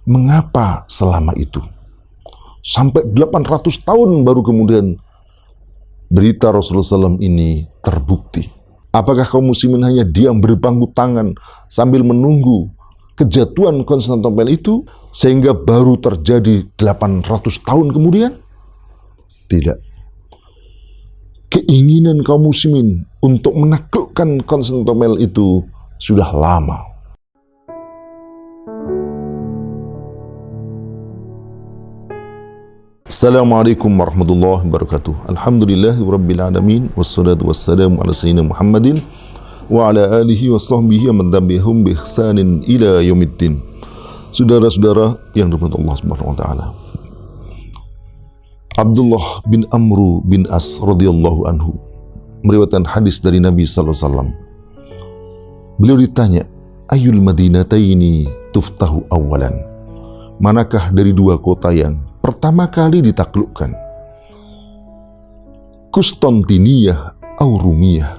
Mengapa selama itu? Sampai 800 tahun baru kemudian berita Rasulullah SAW ini terbukti. Apakah kaum muslimin hanya diam berpangku tangan sambil menunggu kejatuhan Konstantinopel itu sehingga baru terjadi 800 tahun kemudian? Tidak. Keinginan kaum muslimin untuk menaklukkan Konstantinopel itu sudah lama. Assalamualaikum warahmatullahi wabarakatuh. Alhamdulillahirabbil alamin wassalatu wassalamu ala sayyidina Muhammadin wa ala alihi wa sahbihi wa man tabi'ahum bi ihsanin ila yaumiddin. Saudara-saudara yang dirahmati Allah Subhanahu wa taala. Abdullah bin Amru bin As radhiyallahu anhu meriwayatkan hadis dari Nabi sallallahu alaihi wasallam. Beliau ditanya, "Ayyul madinataini tuftahu awalan?" Manakah dari dua kota yang pertama kali ditaklukkan? Konstantiniyah atau Rumiyah?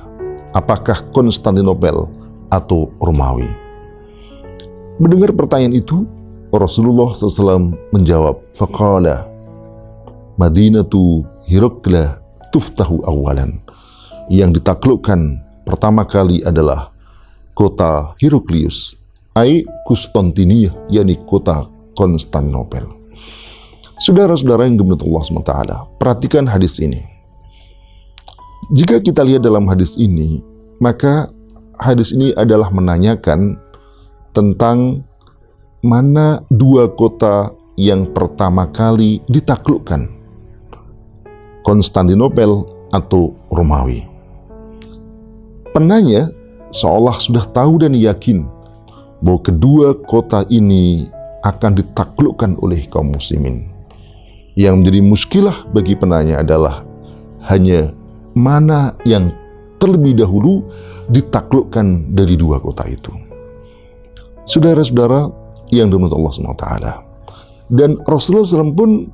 Apakah Konstantinopel atau Romawi? Mendengar pertanyaan itu, Rasulullah SAW menjawab, faqala Madinatu Hirakla tuftahu awalan. Yang ditaklukkan pertama kali adalah kota Heraklius, ai Konstantiniyah, yakni kota Konstantinopel. Saudara-saudara yang dimuliakan Allah SWT, perhatikan hadis ini. Jika kita lihat dalam hadis ini, maka hadis ini adalah menanyakan tentang mana dua kota yang pertama kali ditaklukkan, Konstantinopel atau Romawi. Penanya seolah sudah tahu dan yakin bahwa kedua kota ini akan ditaklukkan oleh kaum muslimin. Yang menjadi muskilah bagi penanya adalah hanya mana yang terlebih dahulu ditaklukkan dari dua kota itu. Saudara-saudara yang dirahmati Allah SWT, dan Rasulullah SAW pun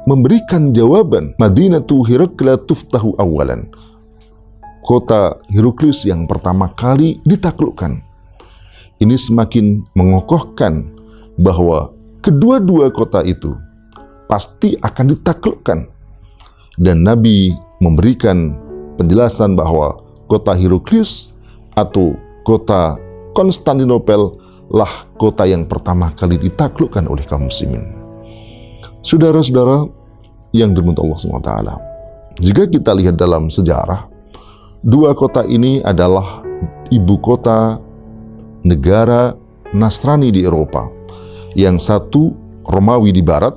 memberikan jawaban, Madinatu Hirakla tuftahu awalan. Kota Heraklius yang pertama kali ditaklukkan. Ini semakin mengokohkan bahwa kedua-dua kota itu pasti akan ditaklukkan. Dan Nabi memberikan penjelasan bahwa kota Heraklius atau kota Konstantinopel lah kota yang pertama kali ditaklukkan oleh kaum muslimin. Saudara-saudara yang dirahmati Allah SWT, jika kita lihat dalam sejarah, dua kota ini adalah ibu kota negara Nasrani di Eropa. Yang satu Romawi di barat,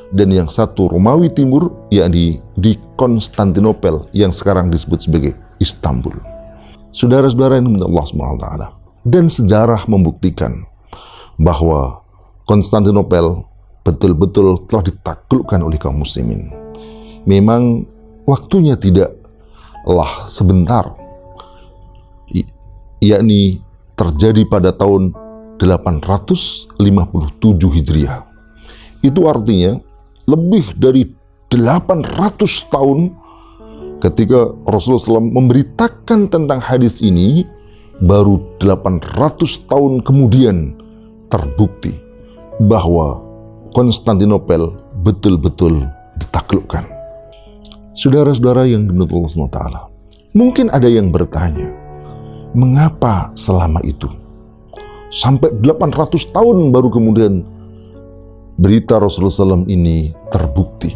dan yang satu Romawi timur, yakni di Konstantinopel yang sekarang disebut sebagai Istanbul. Saudara-saudara yang dimuliakan Allah SWT, dan sejarah membuktikan bahwa Konstantinopel betul-betul telah ditaklukkan oleh kaum muslimin. Memang waktunya tidaklah sebentar, yakni terjadi pada tahun 857 Hijriah. Itu artinya lebih dari 800 tahun ketika Rasulullah SAW memberitakan tentang hadis ini, baru 800 tahun kemudian terbukti bahwa Konstantinopel betul-betul ditaklukkan. Saudara-saudara yang dimuliakan Allah SWT, mungkin ada yang bertanya, mengapa selama itu? Sampai 800 tahun baru kemudian berita Rasulullah SAW ini terbukti.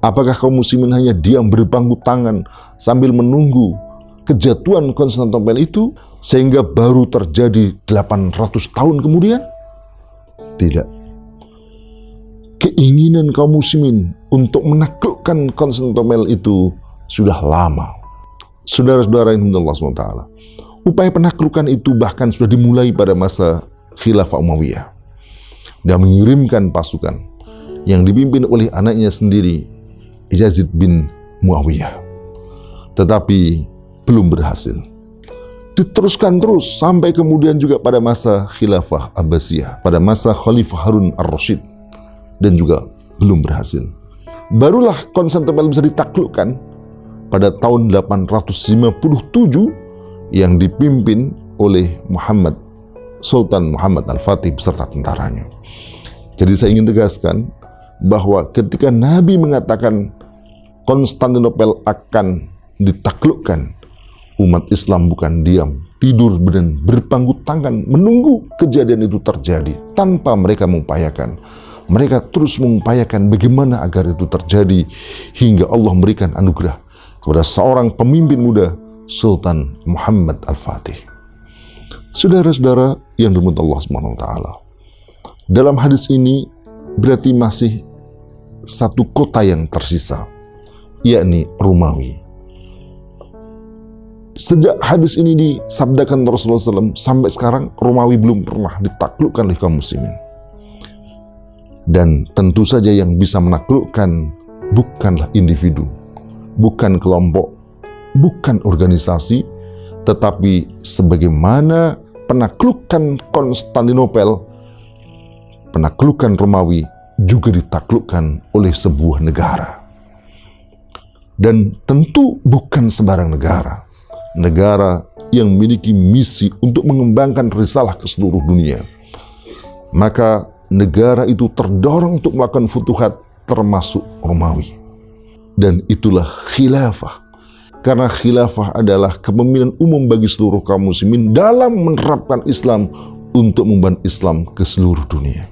Apakah kaum muslimin hanya diam berpangku tangan sambil menunggu kejatuhan Konstantinopel itu sehingga baru terjadi 800 tahun kemudian? Tidak. Keinginan kaum muslimin untuk menaklukkan Konstantinopel itu sudah lama. Saudara-saudara yang dimuliakan Allah SWT, upaya penaklukan itu bahkan sudah dimulai pada masa Khilafah Umayyah. Dan mengirimkan pasukan yang dipimpin oleh anaknya sendiri, Yazid bin Muawiyah. Tetapi belum berhasil. Diteruskan terus sampai kemudian juga pada masa Khilafah Abbasiyah, pada masa Khalifah Harun ar-Rasyid, dan juga belum berhasil. Barulah Konstantinopel bisa ditaklukkan pada tahun 857 yang dipimpin oleh Sultan Muhammad Al-Fatih beserta tentaranya. Jadi saya ingin tegaskan bahwa ketika Nabi mengatakan Konstantinopel akan ditaklukkan, umat Islam bukan diam, tidur dan berpangku tangan menunggu kejadian itu terjadi tanpa mereka mengupayakan. Mereka terus mengupayakan bagaimana agar itu terjadi hingga Allah memberikan anugerah kepada seorang pemimpin muda, Sultan Muhammad Al-Fatih. Saudara-saudara yang dirahmati Allah SWT, dalam hadis ini berarti masih satu kota yang tersisa, yakni Romawi. Sejak hadis ini disabdakan Rasulullah SAW sampai sekarang Romawi belum pernah ditaklukkan oleh kaum muslimin. Dan tentu saja yang bisa menaklukkan bukanlah individu, bukan kelompok, bukan organisasi, tetapi sebagaimana penaklukan Konstantinopel, penaklukan Romawi juga ditaklukkan oleh sebuah negara. Dan tentu bukan sembarang negara. Negara yang memiliki misi untuk mengembangkan risalah ke seluruh dunia. Maka negara itu terdorong untuk melakukan futuhat termasuk Romawi. Dan itulah khilafah. Karena khilafah adalah kepemimpinan umum bagi seluruh kaum muslimin dalam menerapkan Islam untuk membangun Islam ke seluruh dunia.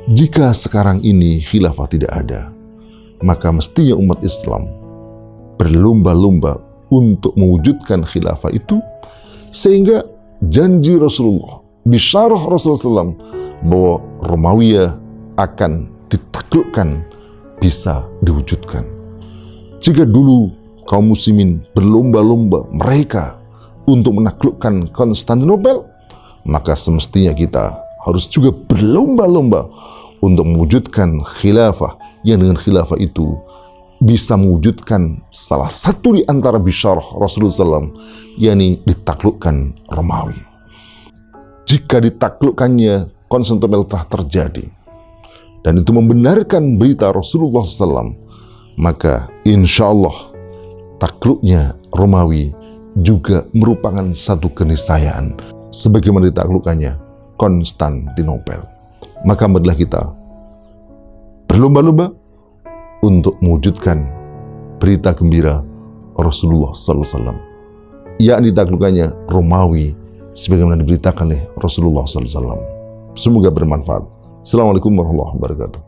Jika sekarang ini khilafah tidak ada, maka mestinya umat Islam berlomba-lomba untuk mewujudkan khilafah itu, sehingga janji Rasulullah, bisyarah Rasulullah SAW bahwa Romawi akan ditaklukkan bisa diwujudkan. Jika dulu kaum muslimin berlomba-lomba mereka untuk menaklukkan Konstantinopel, maka semestinya kita harus juga berlomba-lomba untuk mewujudkan khilafah, yang dengan khilafah itu bisa mewujudkan salah satu di antara bisyarah Rasulullah SAW, yakni ditaklukkan Romawi. Jika ditaklukkannya Konstantinopel telah terjadi, dan itu membenarkan berita Rasulullah SAW, maka insya Allah takluknya Romawi juga merupakan satu keniscayaan sebagaimana ditaklukkannya Konstantinopel. Maka marilah kita berlomba-lomba untuk mewujudkan berita gembira Rasulullah SAW, yakni ditaklukkannya Romawi sebagaimana diberitakan oleh Rasulullah SAW. Semoga bermanfaat. Assalamualaikum warahmatullahi wabarakatuh.